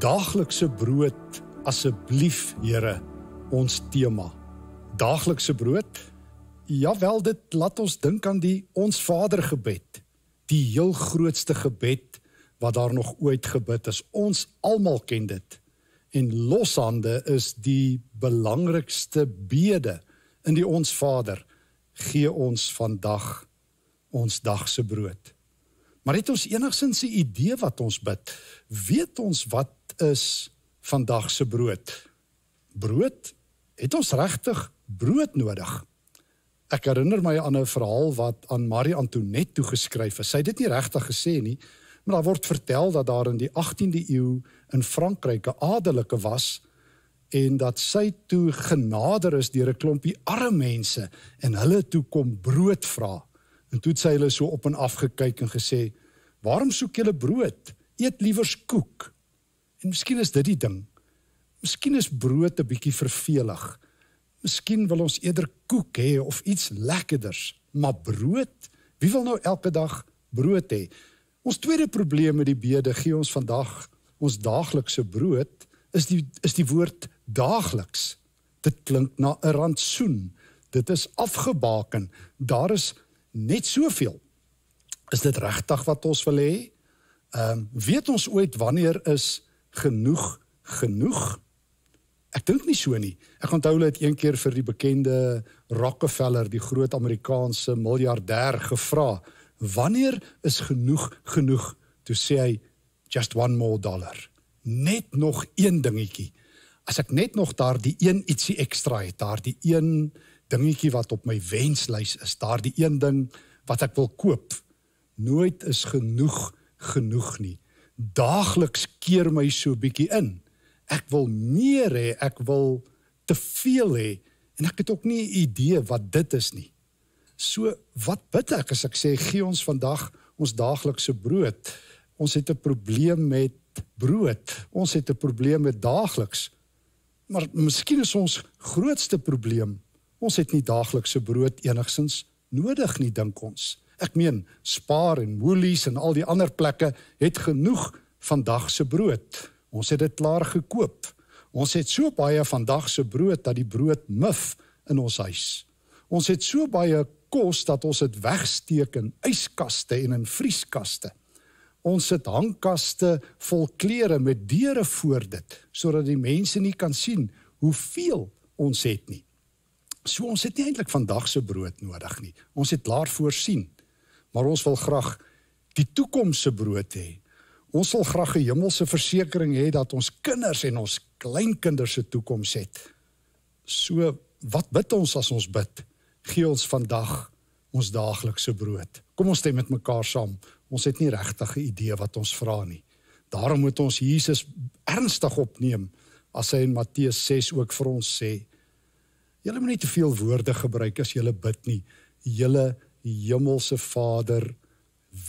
Daaglikse brood, asseblief, Here, ons tema. Daaglikse brood, jawel, dit laat ons dink aan die Ons Vader gebed, die heel grootste gebed wat daar nog ooit gebid is. Ons almal ken dit. En loshande is die belangrikste bede in die Ons Vader. Gee ons vandag ons dagse brood. Maar het ons enigstens 'n idee wat ons bid? Weet ons wat is vandag se brood? Brood? Het ons regtig brood nodig? Ek herinner my aan 'n verhaal wat aan Marie Antoinette toegeskryf is. Sy het dit nie regtig gesê nie, maar daar word vertel dat daar in die 18de eeu in Frankryk 'n adelike was en dat sy toe genader is deur 'n klompie arme mense en hulle toe kom brood vra. En toe het sy hulle so op en af gekyk en gesê, waarom soek julle brood? Eet liewers koek. En miskien is dit die ding. Miskien is brood 'n bietjie vervelig. Miskien wil ons eerder koek hê of iets lekkerders. Maar brood? Wie wil nou elke dag brood hê? Ons tweede probleem met die bede, gee ons vandag ons daaglikse brood, is die woord daagliks. Dit klink na 'n rantsoen. Dit is afgebaken. Daar is net soveel. Is dit regtig wat ons wil hê? Weet ons ooit wanneer is genoeg? Ek dink nie so nie. Ek onthou hulle het een keer vir die bekende Rockefeller, die groot Amerikaanse miljardêr, gevra, wanneer is genoeg? Toe sê hy, just one more dollar. Net nog een dingetjie. As ek net nog daar die een ietsie ekstra het, daar die een dingetjie wat op my wenslys is, daar die een ding wat ek wil koop, nooit is genoeg nie. Daagliks keer my so bietjie in. Ek wil meer hê, ek wil te veel hê, en ek het ook nie 'n idee wat dit is nie. So, wat bid ek as ek sê, gee ons vandag ons daaglikse brood? Ons het 'n probleem met brood. Ons het 'n probleem met daagliks. Maar miskien is ons grootste probleem, ons het nie daaglikse brood enigstens nodig nie, dink ons. Ek meen, Spar en Woolies en al die ander plekke het genoeg vandagse brood. Ons het dit klaar gekoop. Ons het so baie vandagse brood dat die brood mif in ons huis. Ons het so baie kos dat ons dit wegsteek in yskaste en in vrieskaste. Ons het hangkaste vol klere met deure voor dit, sodat die mense nie kan sien hoeveel ons het nie. So ons het nie eintlik vandagse brood nodig nie. Ons het klaar voorsien. Maar ons wil graag die toekomse brood hê. Ons wil graag 'n hemelse versekering hê dat ons kinders en ons kleinkinders se toekoms het. So, wat bid ons as ons bid? Gee ons vandag ons daaglikse brood. Kom ons stem met mekaar saam. Ons het nie regtig 'n idee wat ons vra nie. Daarom moet ons Jesus ernstig opneem as hy in Matteus 6 ook vir ons sê, julle moet nie te veel woorde gebruik as julle bid nie. Julle hemelse Vader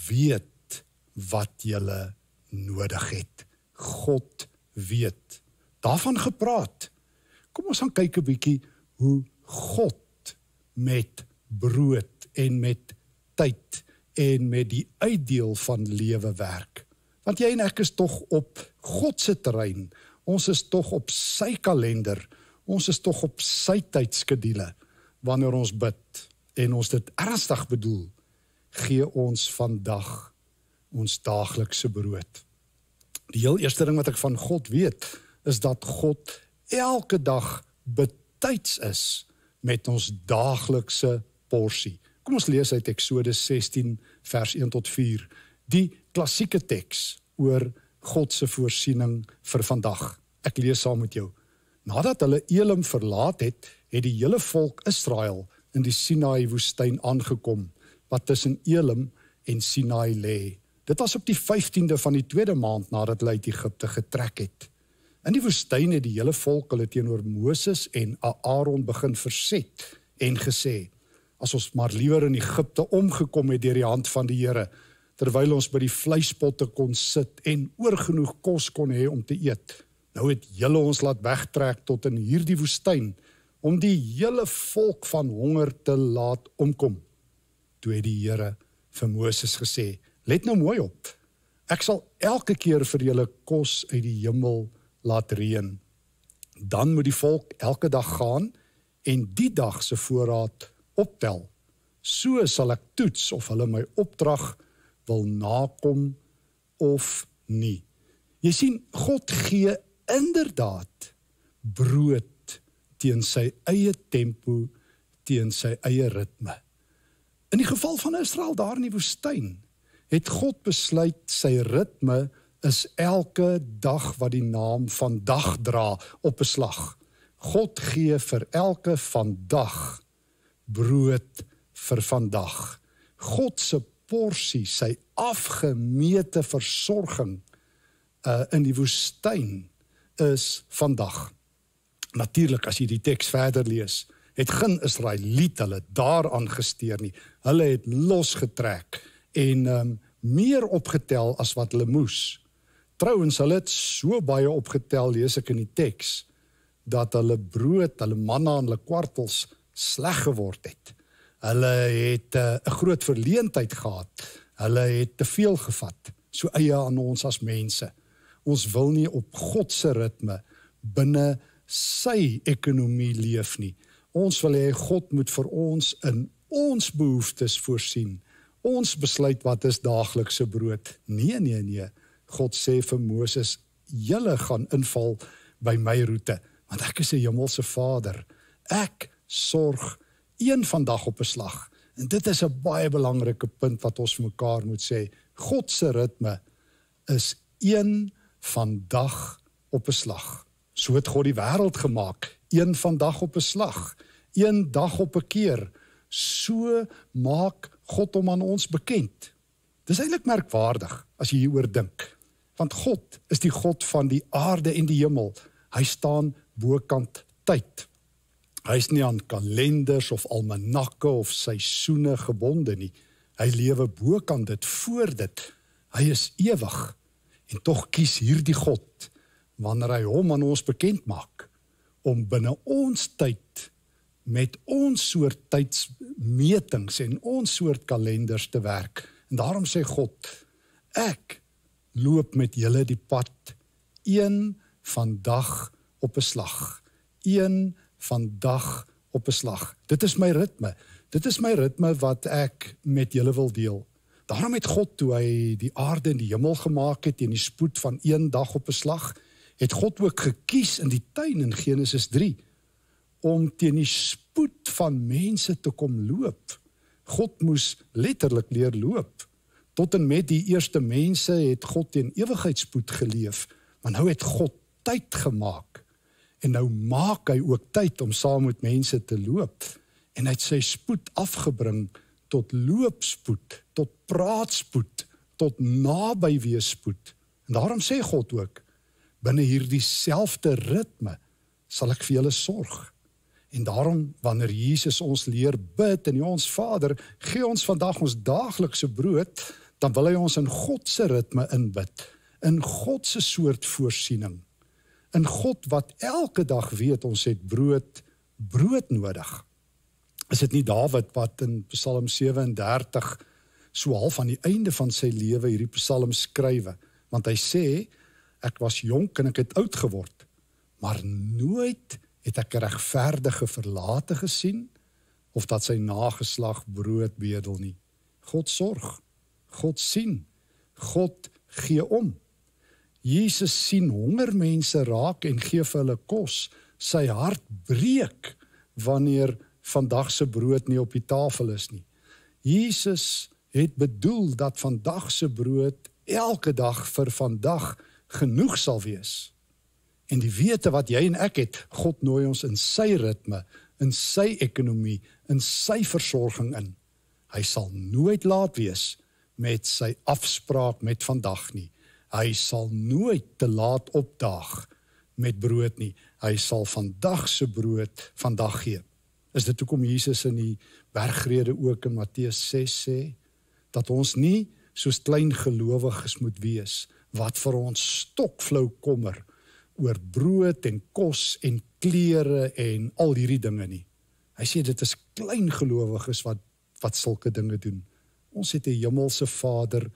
weet wat julle nodig het. God weet. Daarvan gepraat. Kom ons gaan kyk 'n bietjie hoe God met brood en met tyd en met die uitdeel van lewe werk. Want jy en ek is tog op God se terrein. Ons is tog op sy kalender. Ons is tog op sy tydskedule wanneer ons bid. En ons dit ernstig bedoel, gee ons vandag ons daaglikse brood. Die heel eerste ding wat ek van God weet, is dat God elke dag betyds is met ons daaglikse porsie. Kom ons lees uit Eksodus 16 vers 1 tot 4, die klassieke teks oor God se voorsiening vir vandag. Ek lees saam met jou. Nadat hulle Elim verlaat het, het die hele volk Israel in die Sinaï woestyn aangekom, wat tussen Elim en Sinaï lê. Dit was op die 15de van die tweede maand nadat hulle uit Egipte getrek het. In die woestyn het die hele volk hulle teenoor Moses en Aaron begin verset en gesê, as ons maar liewer in Egipte omgekom het deur die hand van die Here, terwyl ons by die vleispotte kon sit en oorgenoeg kos kon hê om te eet. Nou het julle ons laat wegtrek tot in hierdie woestyn, om die hele volk van honger te laat omkom. Toe het die Here vir Moses gesê, let nou mooi op, Ek sal elke keer vir julle kos uit die hemel laat reën. Dan moet die volk elke dag gaan en die dag se voorraad optel. So sal ek toets of hulle my opdrag wil nakom of nie. Jy sien, God gee inderdaad brood teen sy eie tempo, teen sy eie ritme. In die geval van Israel daar in die woestyn, het God besluit sy ritme is elke dag wat die naam vandag dra op 'n slag. God gee vir elke vandag brood vir vandag. God se porsie, sy afgemete versorging in die woestyn is vandag. Natuurlik, as jy die teks verder lees, het geen Israeliet hulle daaraan gesteer nie. Hulle het losgetrek en meer opgetel as wat hulle moes. Trouwens, hulle het so baie opgetel, lees ek in die teks, dat hulle brood, hulle manna en hulle kwartels sleg geword het. Hulle het 'n groot verleentheid gehad. Hulle het te veel gevat. So eie aan ons as mense. Ons wil nie op God se ritme binne sy ekonomie leef nie. Ons wil hê God moet vir ons in ons behoeftes voorsien. Ons besluit wat is daaglikse brood. Nee. God sê vir Moses, julle gaan inval by my roete, want ek is 'n hemelse Vader. Ek sorg een vandag op 'n slag. En dit is 'n baie belangrike punt wat ons vir mekaar moet sê. God se ritme is een vandag op 'n slag. So het God die wêreld gemaak, een vandag op 'n slag, een dag op 'n keer. So maak God hom aan ons bekend. Dis eintlik merkwaardig as jy hieroor dink. Want God is die God van die aarde en die hemel. Hy staan bokant tyd. Hy is nie aan kalenders of almanakke of seisoene gebonde nie. Hy lewe bokant dit, voor dit. Hy is ewig. En tog kies hierdie God, wanneer hy hom aan ons bekend maak, om binne ons tyd, met ons soort tydsmetings en ons soort kalenders te werk. En daarom sê God, ek loop met julle die pad, een vandag op 'n slag. Een vandag op 'n slag. Dit is my ritme. Dit is my ritme wat ek met julle wil deel. Daarom het God, toe hy die aarde en die hemel gemaak het in die spoed van een dag op 'n slag, het God ook gekies in die tuin in Genesis 3 om teen die spoed van mense te kom loop. God moes letterlik leer loop. Tot en met die eerste mense het God teen ewigheidsspoed geleef, maar nou het God tyd gemaak. En nou maak hy ook tyd om saam met mense te loop. En hy het sy spoed afgebring tot loopspoed, tot praatspoed, tot nabyweesspoed. En daarom sê God ook, binne hierdie selfde ritme sal ek vir julle sorg. En daarom, wanneer Jesus ons leer bid en ons Vader, gee ons vandag ons daaglikse brood, dan wil hy ons in God se ritme inbid, in God se soort voorsiening, in God wat elke dag weet ons het brood nodig. Is dit nie Dawid wat in Psalm 37 so half aan die einde van sy lewe hierdie psalm skrywe, want hy sê, ek was jonk en ek het oud geword, maar nooit het ek 'n regverdige verlate gesien, of dat sy nageslag brood bedel nie. God sorg, God sien, God gee om. Jesus sien hongermense raak en gee vir hulle kos. Sy hart breek wanneer vandag se brood nie op die tafel is nie. Jesus het bedoel dat vandag se brood elke dag vir vandag genoeg sal wees. En die wete wat jy en ek het, God nooi ons in sy ritme, in sy ekonomie, in sy versorging in. Hy sal nooit laat wees met sy afspraak met vandag nie. Hy sal nooit te laat opdaag met brood nie. Hy sal vandag se brood vandag gee. Is dit hoekom Jesus in die bergrede ook in Matteus 6 sê, dat ons nie soos klein gelowiges moet wees, wat vir ons stokflou kommer oor brood en kos en klere en al hierdie dinge nie. Hy sê dit is klein gelowiges wat sulke dinge doen. Ons het 'n hemelse Vader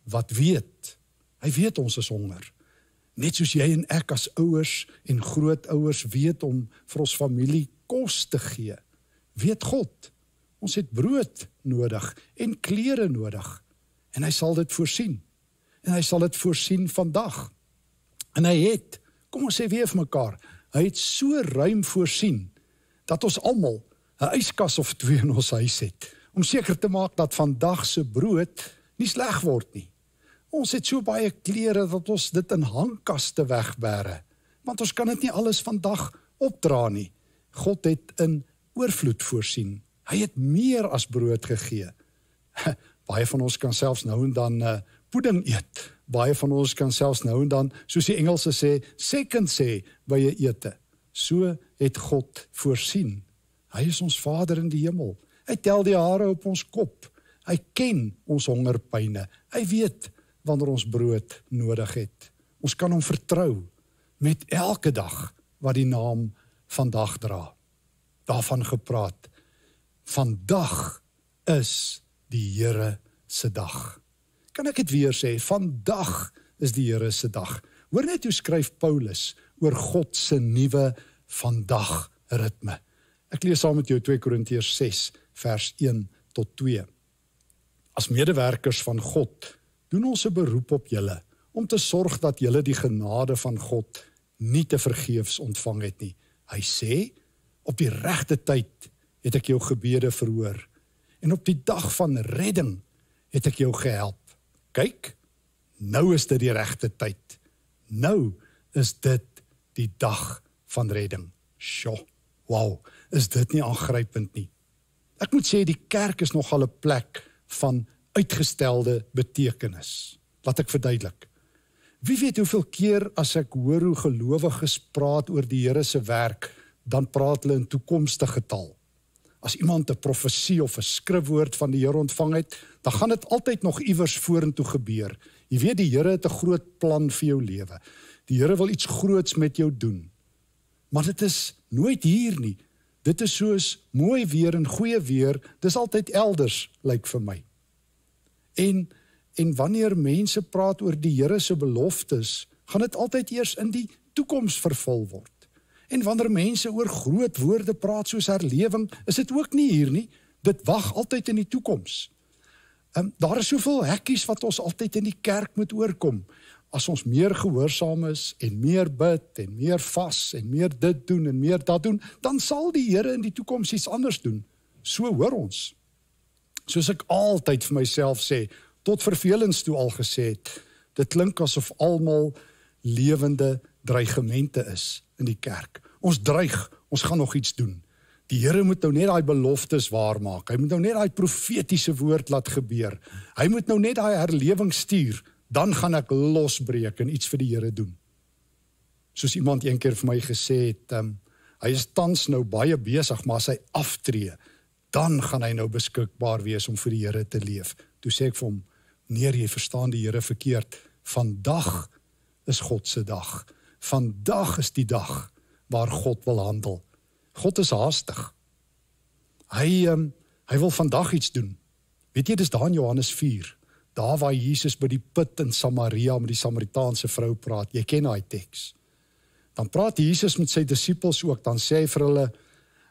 wat weet Hy weet ons is honger. Net soos jy en ek as ouers en grootouers weet om vir ons familie kos te gee, weet God, ons het brood nodig en klere nodig. En hy sal dit voorsien. En hy sal dit voorsien vandag. En hy het, kom ons sê weer vir mekaar, hy het so ruim voorsien, dat ons almal 'n yskas of 2 in ons huis het, om seker te maak dat vandag se brood nie sleg word nie. Ons het so baie klere dat ons dit in hangkaste wegbêre, want ons kan dit nie alles vandag opdra nie. God het in oorvloed voorsien. Hy het meer as brood gegee. Baie van ons kan selfs nou en dan pudding eet. Baie van ons kan selfs nou en dan, soos die Engelse sê, second sê by 'n ete. So het God voorsien. Hy is ons Vader in die hemel. Hy tel die hare op ons kop. Hy ken ons hongerpyne. Hy weet wanneer ons brood nodig het. Ons kan hom vertrou met elke dag wat die naam vandag dra. Daarvan gepraat. Vandag is die Here se dag. Kan ek dit weer sê? Vandag is die Here se dag. Hoor net hoe skryf Paulus oor God se nuwe vandag ritme. Ek lees saam met jou 2 Korintiërs 6 vers 1 tot 2. As medewerkers van God doen ons 'n beroep op julle om te sorg dat julle die genade van God nie te vergeefs ontvang het nie. Hy sê, op die regte tyd het ek jou gebede verhoor en op die dag van redding het ek jou gehelp. Kyk, nou is dit die regte tyd. Nou is dit die dag van redding. Sjoe, wow, is dit nie aangrypend nie? Ek moet sê, die kerk is nogal 'n plek van uitgestelde betekenis. Laat ek verduidelik. Wie weet hoeveel keer as ek hoor hoe gelowiges praat oor die Here se werk, dan praat hulle in toekomstige taal. As iemand 'n profesie of 'n skrifwoord van die Here ontvang het, dan gaan dit altyd nog iewers vorentoe gebeur. Jy weet, die Here het 'n groot plan vir jou lewe. Die Here wil iets groots met jou doen. Maar dit is nooit hier nie. Dit is soos mooi weer en goeie weer, dis altyd elders, lyk vir my. En wanneer mense praat oor die Here se beloftes, gaan dit altyd eers in die toekoms vervul word. En wanneer mense oor groot woorde praat soos herlewing, is dit ook nie hier nie. Dit wag altyd in die toekoms. Daar is soveel hekkies wat ons altyd in die kerk moet oorkom. As ons meer gehoorsaam is en meer bid en meer vas en meer dit doen en meer dat doen, dan sal die Here in die toekoms iets anders doen. So hoor ons. Soos ek altyd vir myself sê, tot vervelings toe al gesê het, dit klink asof almal lewende dreigemente is in die kerk. Ons dreig, ons gaan nog iets doen. Die Here moet nou net daai beloftes waarmaak. Hy moet nou net daai profetiese woord laat gebeur. Hy moet nou net daai herlewing stuur. Dan gaan ek losbreek en iets vir die Here doen. Soos iemand een keer vir my gesê het, hy is tans nou baie besig, maar as hy aftree, dan gaan hy nou beskikbaar wees om vir die Here te leef. Toe sê ek vir hom, nee, jy verstaan die Here verkeerd. Vandag is God se dag. Vandag is die dag waar God wil handel. God is haastig. Hy wil vandag iets doen. Weet jy, dis daar in Johannes 4, daar waar Jesus by die put in Samaria met die Samaritaanse vrou praat, jy ken daai teks. Dan praat Jesus met sy disippels ook, dan sê hy vir hulle,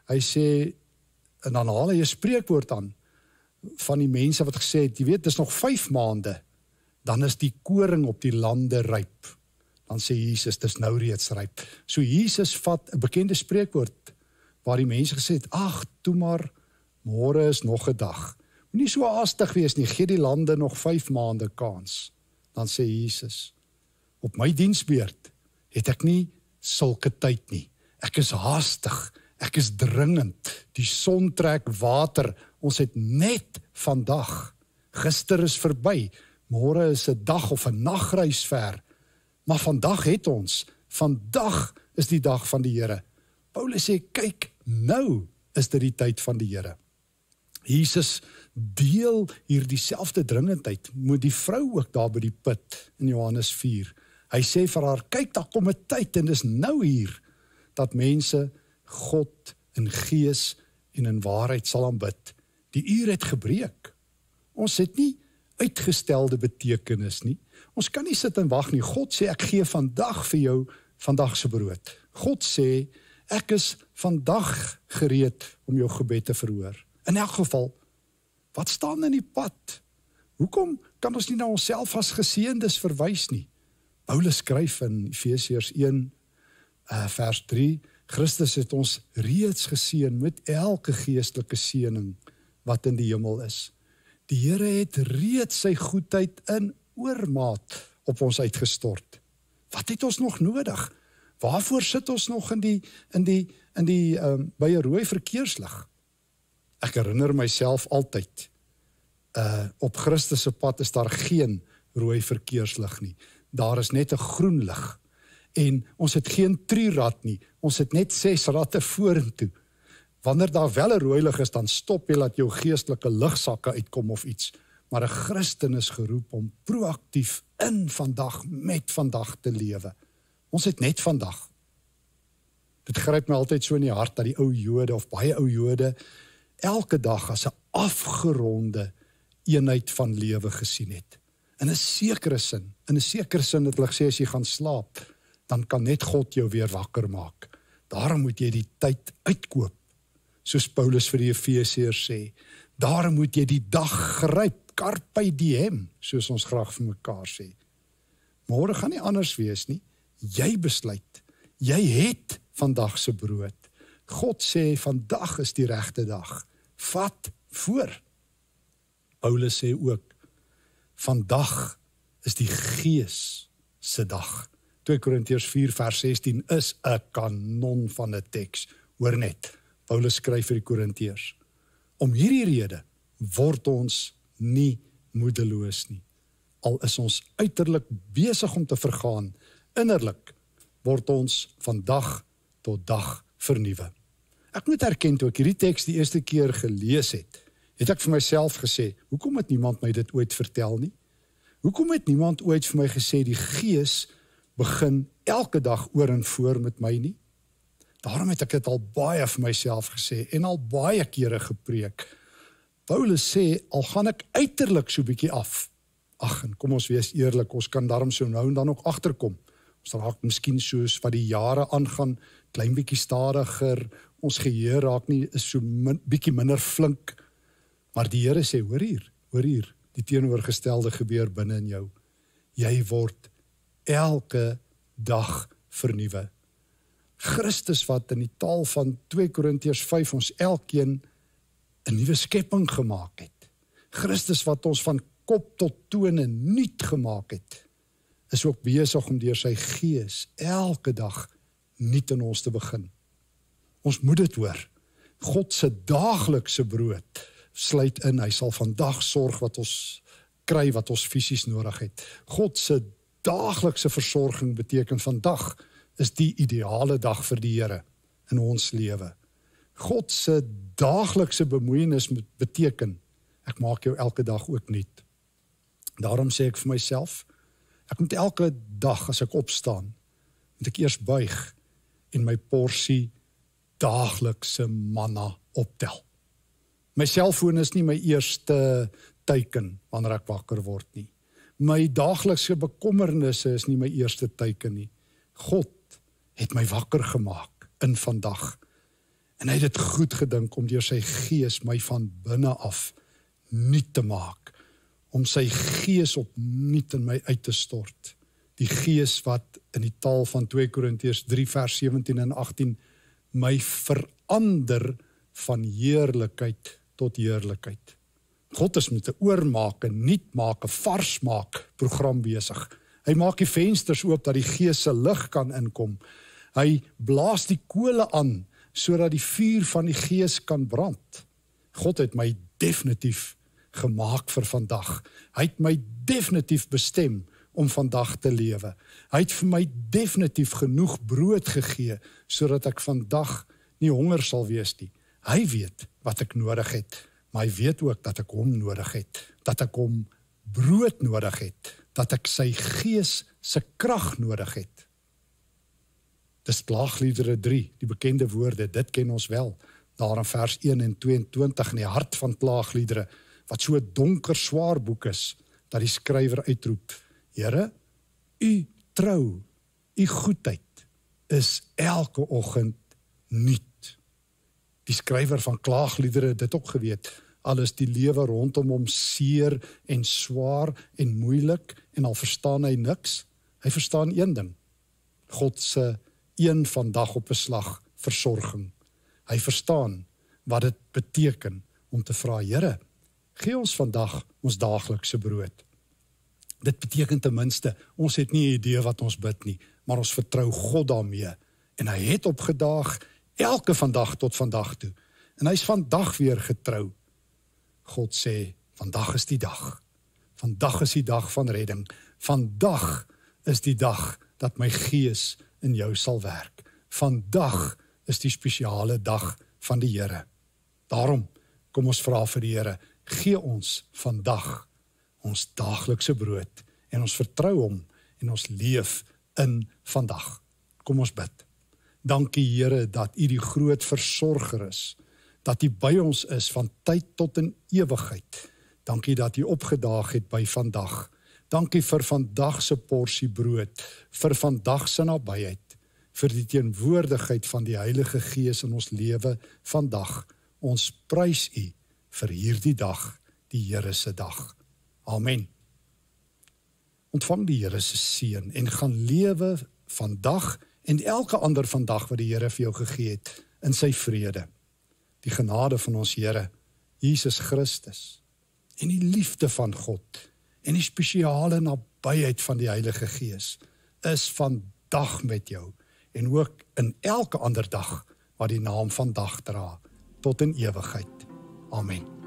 hy sê, en dan haal hy 'n spreekwoord aan, van die mense wat gesê het, jy weet, dis nog 5 maande, dan is die koring op die lande ryp. Dan sê Jesus, dis nou reeds ryp. So Jesus vat 'n bekende spreekwoord, waar die mense gesê het, ag, toe maar, môre is nog 'n dag. Moenie so haastig wees nie, gee die lande nog 5 maande kans. Dan sê Jesus, op my diensbeurt het ek nie sulke tyd nie. Ek is haastig, ek is dringend, die son trek water, ons het net vandag. Gister is verby, môre is 'n dag of 'n nagreis ver, maar vandag het ons, vandag is die dag van die Here. Paulus sê, kyk, nou is dit die tyd van die Here. Jesus deel hier dieselfde dringendheid met die vrou ook daar by die put in Johannes 4. Hy sê vir haar, kyk, daar kom 'n tyd en dis nou hier, dat mense God in gees en in waarheid sal aanbid. Die uur het gebreek. Ons het nie uitgestelde betekenis nie. Ons kan nie sit en wag nie. God sê, ek gee vandag vir jou vandag se brood. God sê, ek is vandag gereed om jou gebed te verhoor. In elk geval, wat staan in die pad? Hoekom kan ons nie na onsself as geseëndes verwys nie? Paulus skryf in Efesiërs 1, vers 3, Christus het ons reeds geseën met elke geestelike seëning wat in die hemel is. Die Here het reeds sy goedheid in oormaat op ons uitgestort. Wat het ons nog nodig? Waarvoor sit ons nog by 'n rooi verkeerslig? Ek herinner myself altyd, op Christus se pad is daar geen rooi verkeerslig nie. Daar is net 'n groen lig. En ons het geen trierad nie. Ons het net 6 ratte vorentoe. Wanneer daar wel 'n rooi lig is, dan stop jy laat jou geestelike ligsakke uitkom of iets. Maar 'n Christen is geroep om proaktief in vandag, met vandag te lewe. Ons het net vandag. Dit gryp my altyd so in die hart dat die ou Jode of baie ou Jode elke dag as 'n afgeronde eenheid van lewe gesien het. In 'n sekere sin het hulle gesê as jy gaan slaap, dan kan net God jou weer wakker maak. Daarom moet jy die tyd uitkoop, soos Paulus vir die Efesiërs sê. Daarom moet jy die dag gryp, carpe diem, soos ons graag vir mekaar sê. Môre gaan nie anders wees nie. Jy besluit. Jy het vandag se brood. God sê vandag is die regte dag. Vat voor. Paulus sê ook, vandag is die Gees se dag. 2 Korintiërs 4 vers 16 is 'n kanon van 'n teks. Hoor net, Paulus skryf vir die Korintiërs. Om hierdie rede word ons nie moedeloos nie. Al is ons uiterlik besig om te vergaan, innerlik word ons van dag tot dag vernuwe. Ek moet erken, toe ek hierdie teks die eerste keer gelees het ek vir myself gesê, hoekom het niemand my dit ooit vertel nie? Hoekom het niemand ooit vir my gesê, die Gees begin elke dag oor en voor met my nie? Daarom het ek dit al baie vir myself gesê en al baie kere gepreek. Paulus sê, al gaan ek uiterlik so bietjie af. Ag, en kom ons wees eerlik, ons kan daarom so nou en dan ook agterkom. Ons raak miskien soos wat die jare aangaan, klein bietjie stadiger, ons geheue raak nie, is so bietjie minder flink. Maar die Here sê, hoor hier, die teenoorgestelde gebeur binne in jou. Jy word elke dag vernuwe. Christus wat in die taal van 2 Korintiërs 5 ons elkeen 'n nuwe skepping gemaak het. Christus wat ons van kop tot tone nuut gemaak het, is ook besig om deur sy Gees elke dag nuut in ons te begin. Ons moet dit hoor. God se daaglikse brood sluit in, hy sal vandag sorg wat ons kry, wat ons fisies nodig het. God se daaglikse versorging beteken vandag is die ideale dag vir die Here in ons lewe. God se daaglikse bemoeienis beteken, ek maak jou elke dag ook nuut. Daarom sê ek vir myself, ek moet elke dag as ek opstaan, moet ek eers buig en my porsie daaglikse manna optel. My selfoon is nie my eerste teiken wanneer ek wakker word nie. My daaglikse bekommernisse is nie my eerste teiken nie. God het my wakker gemaak in vandag. En hy het dit goed gedink om deur sy Gees my van binne af nuut te maak. Om sy Gees opnuut in my uit te stort. Die Gees wat in die taal van 2 Korintiërs 3 vers 17 en 18 my verander van heerlikheid tot heerlikheid. God is met 'n oormaak, 'n nuut maak, 'n vars maak program besig. Hy maak die vensters oop dat die Gees se lig kan inkom. Hy blaas die kole aan sodat die vuur van die Gees kan brand. God het my definitief gemaak vir vandag. Hy het my definitief bestem om vandag te lewe. Hy het vir my definitief genoeg brood gegee sodat ek vandag nie honger sal wees nie. Hy weet wat ek nodig het, maar hy weet ook dat ek hom nodig het, dat ek hom brood nodig het, dat ek sy Gees se krag nodig het. Dis Klaagliedere 3, die bekende woorde, dit ken ons wel, daar in vers 1 en 22 in die hart van Klaagliedere, wat so 'n donker swaar boek is, dat die skrywer uitroep, Here, u trou, u goedheid is elke oggend nuut. Die skrywer van klaagliedere het dit ook geweet, al is die lewe rondom hom seer en swaar en moeilik en al verstaan hy niks, hy verstaan een ding, God se een vandag op 'n slag versorging. Hy verstaan wat dit beteken om te vra, Here, gee ons vandag ons daaglikse brood. Dit beteken ten minste, ons het nie 'n idee wat ons bid nie, maar ons vertrou God daarmee. En hy het opgedaag elke vandag tot vandag toe. En hy is vandag weer getrou. God sê, vandag is die dag. Vandag is die dag van redding. Vandag is die dag dat my gees in jou sal werk. Vandag is die spesiale dag van die Here. Daarom, kom ons vra vir die Here, gee ons vandag ons daaglikse brood en ons vertrou hom en ons leef in vandag. Kom ons bid. Dankie Here dat u die groot versorger is, dat u by ons is van tyd tot in ewigheid. Dankie dat u opgedaag het by vandag. Dankie vir vandag se porsie brood, vir vandag se nabyheid, vir die teenwoordigheid van die Heilige Gees in ons lewe vandag. Ons prys u vir hierdie dag, die Here se dag. Amen. Ontvang die Here se seën en gaan lewe vandag en elke ander vandag wat die Here vir jou gegee het in sy vrede. Die genade van ons Here, Jesus Christus, en die liefde van God, en die spesiale nabyheid van die Heilige Gees, is vandag met jou, en ook in elke ander dag, wat die naam vandag dra, tot in ewigheid. Amen.